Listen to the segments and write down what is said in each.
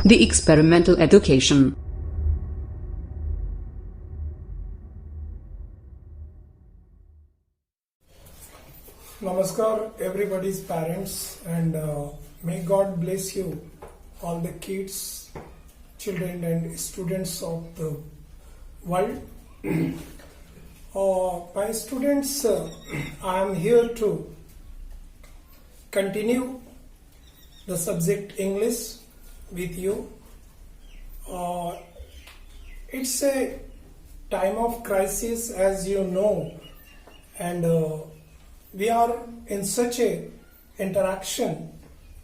The experimental education. Namaskar, everybody's parents, and may God bless you, all the kids, children, and students of the world. My students, I am here to continue the subject English with you. It's a time of crisis, as you know, and we are in such a interaction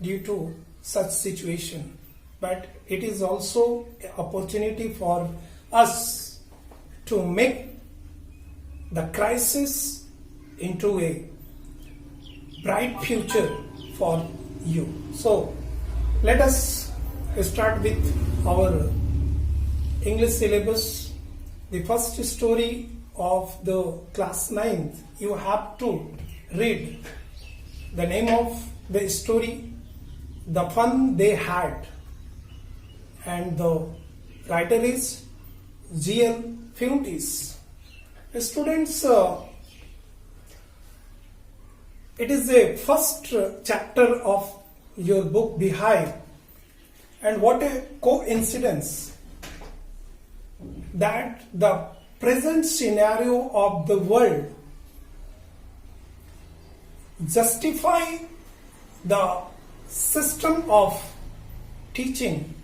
due to such situation, but it is also an opportunity for us to make the crisis into a bright future for you. So let us start with our English syllabus. The first story of the class 9th, you have to read the name of the story, The Fun They Had, and the writer is G.L. Fuentes. Students, it is the first chapter of your book, Beehive, and what a coincidence that the present scenario of the world justify the system of teaching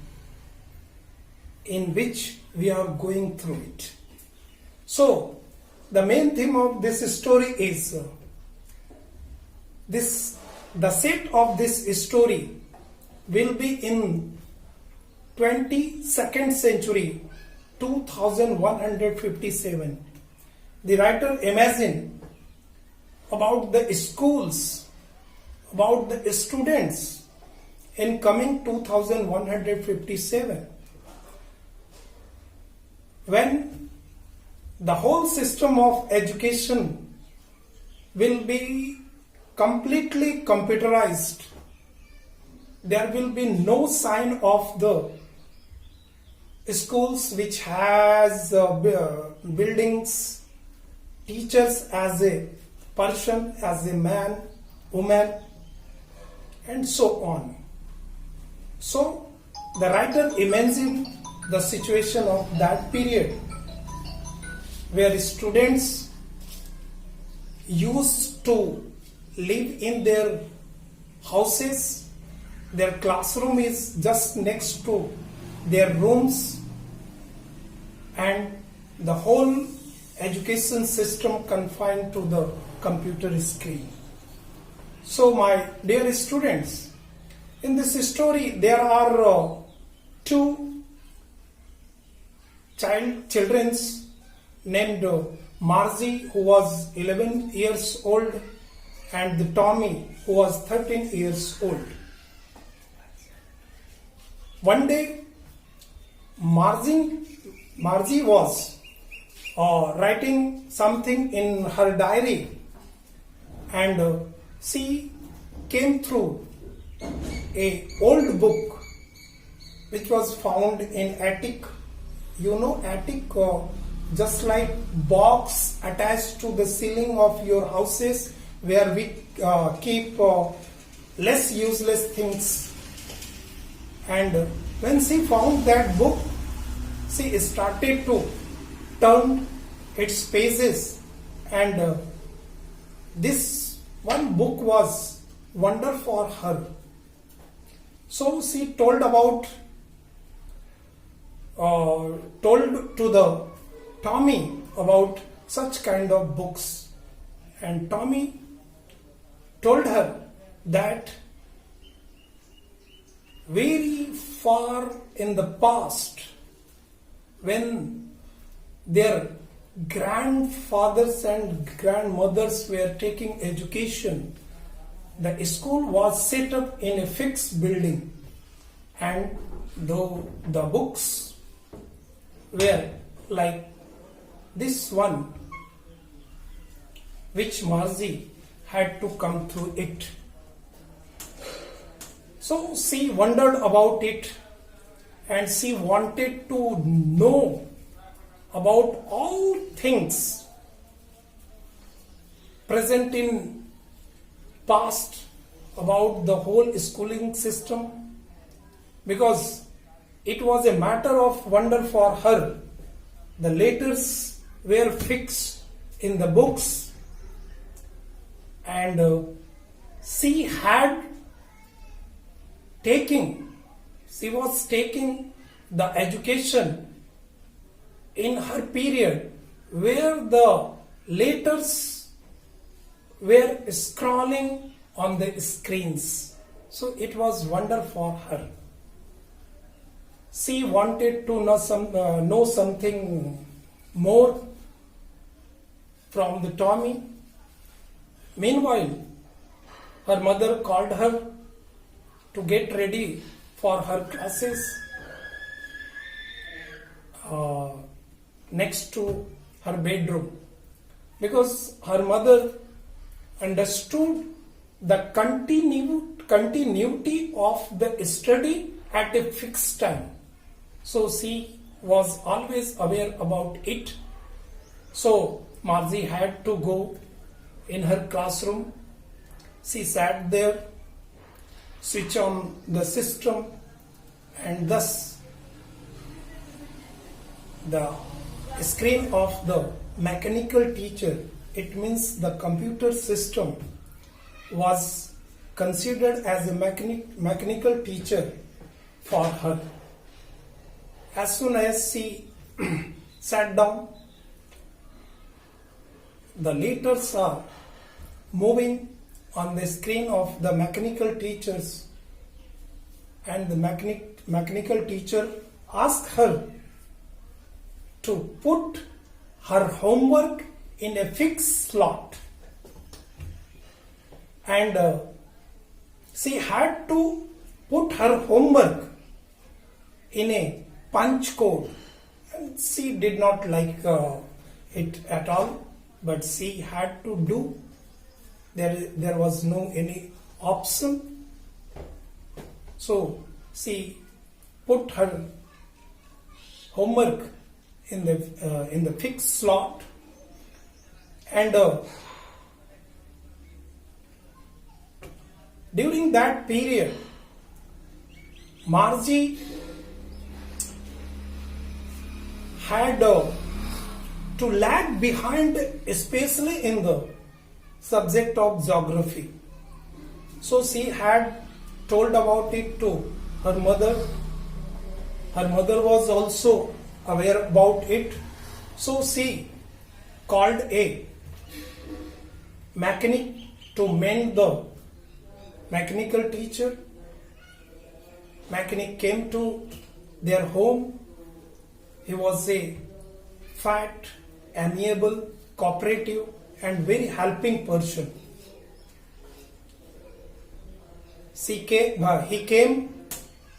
in which we are going through it. So the main theme of this story is the set of this story will be in 22nd century, 2157. The writer imagined about the schools, about the students in coming 2157, when the whole system of education will be completely computerized. There will be no sign of the schools which has buildings, teachers as a person, as a man, woman, and so on. So the writer imagined the situation of that period where students used to live in their houses. Their classroom is just next to their rooms, and the whole education system confined to the computer screen. So my dear students, in this story there are two children named Margie, who was 11 years old, and the Tommy, who was 13 years old. One day Margie was writing something in her diary, and she came through a old book which was found in attic. You know attic, just like box attached to the ceiling of your houses where we keep less useless things. And when she found that book, she started to turn its pages, and this one book was wonder for her. So she told to the Tommy about such kind of books, and Tommy told her that very far in the past, when their grandfathers and grandmothers were taking education, the school was set up in a fixed building, and the books were like this one, which Margie had to come through it. So she wondered about it, and she wanted to know about all things present in past, about the whole schooling system, because it was a matter of wonder for her. The letters were fixed in the books, and she was taking the education in her period where the letters were scrolling on the screens. So it was wonder for her. She wanted to know something more from the Tommy. Meanwhile, her mother called her to get ready for her classes next to her bedroom, because her mother understood the continuity of the study at a fixed time. So she was always aware about it. So Margie had to go in her classroom. She sat there, switch on the system, and thus the screen of the mechanical teacher, it means the computer system, was considered as a mechanical teacher for her. As soon as she sat down, the letters are moving on the screen of the mechanical teachers, and the mechanical teacher asked her to put her homework in a fixed slot, and she had to put her homework in a punch code, and she did not like it at all, but she had to do. There was no any option, so she put her homework in the fixed slot, and during that period, Margie had to lag behind, especially in the subject of geography. So she had told about it to her mother. Her mother was also aware about it. So she called a mechanic to mend the mechanical teacher. Mechanic came to their home. He was a fat, amiable, cooperative, and very helping person. He came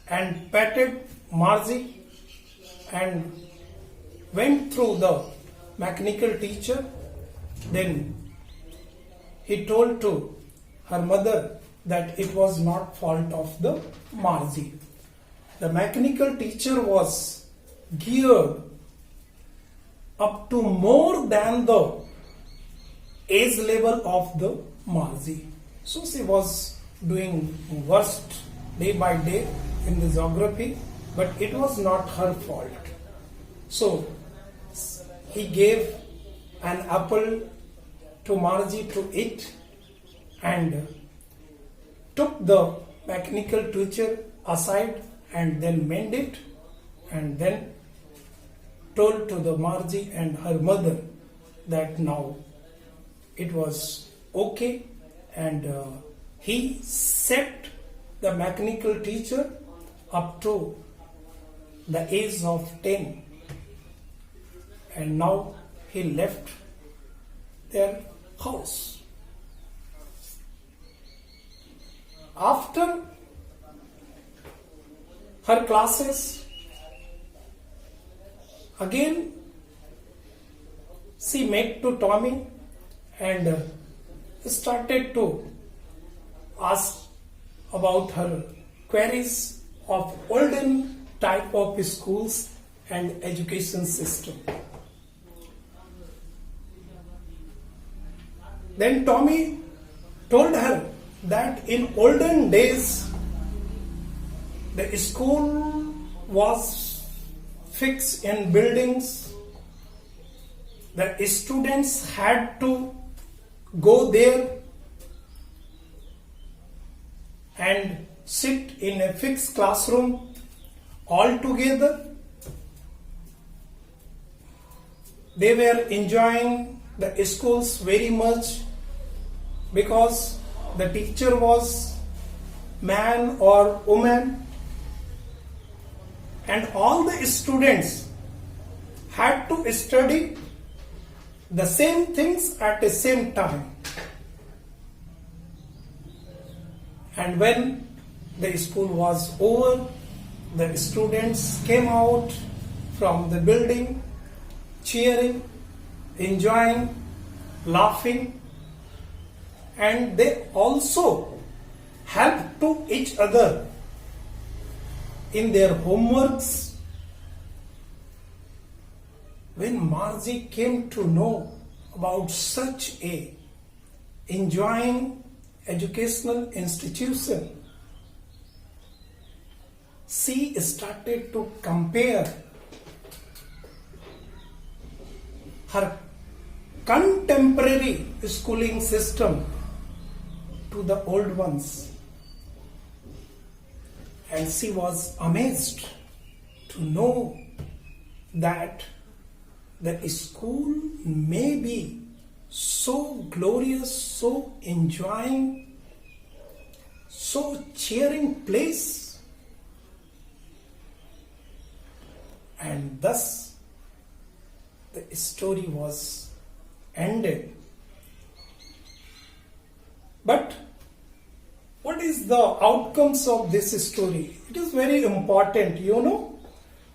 and patted Margie and went through the mechanical teacher. Then he told to her mother that it was not fault of the Margie. The mechanical teacher was geared up to more than the age level of the Margie. So she was doing worst day by day in the geography, but it was not her fault. So he gave an apple to Margie to eat and took the mechanical teacher aside and then mended it, and then told to the Margie and her mother that now it was okay, and he set the mechanical teacher up to the age of 10, and now he left their house. After her classes, again she met to Tommy and started to ask about her queries of olden type of schools and education system. Then Tommy told her that in olden days the school was fixed in buildings. The students had to go there and sit in a fixed classroom all together. They were enjoying the schools very much because the teacher was man or woman, and all the students had to study the same things at the same time. And when the school was over, the students came out from the building cheering, enjoying, laughing, and they also helped to each other in their homeworks. When Margie came to know about such a enjoying educational institution, she started to compare her contemporary schooling system to the old ones. And she was amazed to know that the school may be so glorious, so enjoying, so cheering place. And thus the story was ended. But what is the outcomes of this story? It is very important,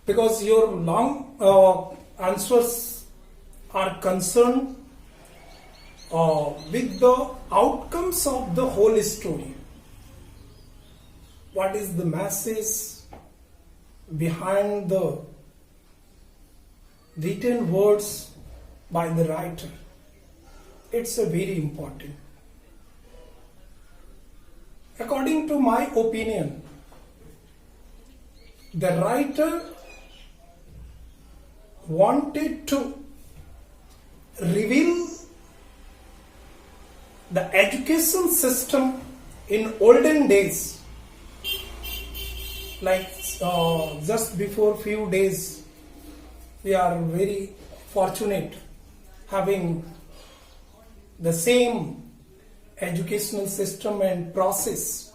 because your long answers are concerned with the outcomes of the whole story. What is the message behind the written words by the writer? It's a very important. According to my opinion, the writer wanted to reveal the education system in olden days. Like just before few days, we are very fortunate having the same educational system and process.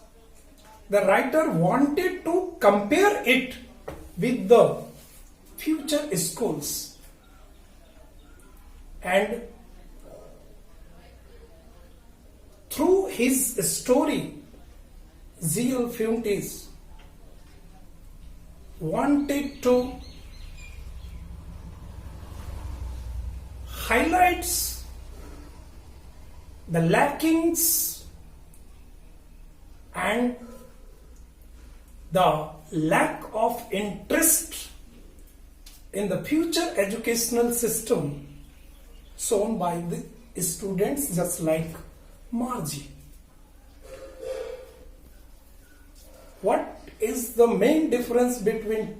The writer wanted to compare it with the future schools, and through his story, Z.L. Fuentes wanted to highlight the lackings and the lack of interest in the future educational system shown by the students, just like Margie. What is the main difference between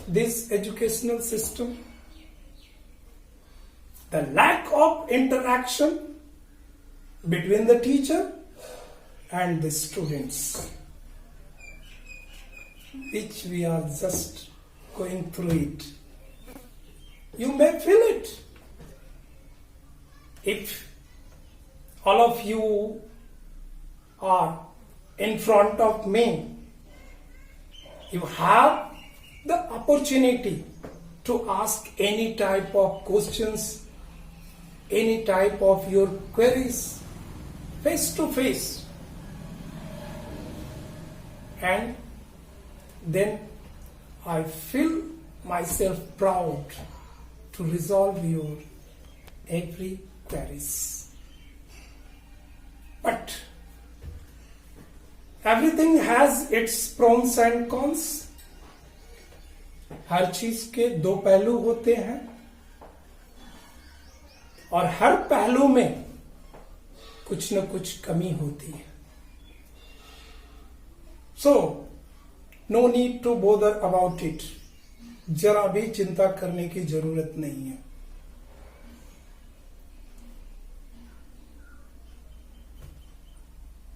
this educational system? The lack of interaction between the teacher and the students, which we are just going through it. You may feel it. If all of you are in front of me, you have the opportunity to ask any type of questions, any type of your queries face to face, and then I feel myself proud to resolve your every queries. But everything has its pros and cons. हर चीज के दो पहलू होते हैं और हर पहलू में कुछ न कुछ कमी होती है. So no need to bother about it. जरा भी चिंता करने की जरूरत नहीं है.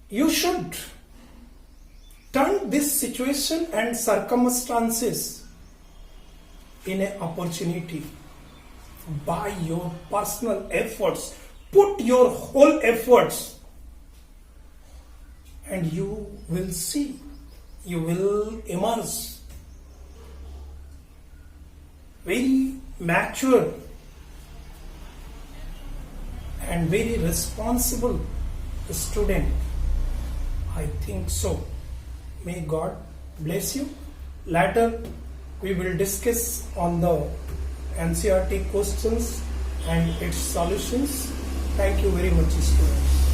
You should turn this situation and circumstances in an opportunity by your personal efforts. Put your whole efforts and you will see, you will emerge very mature and very responsible student. I think so. May God bless you. Later we will discuss on the NCERT questions and its solutions. Thank you very much, students.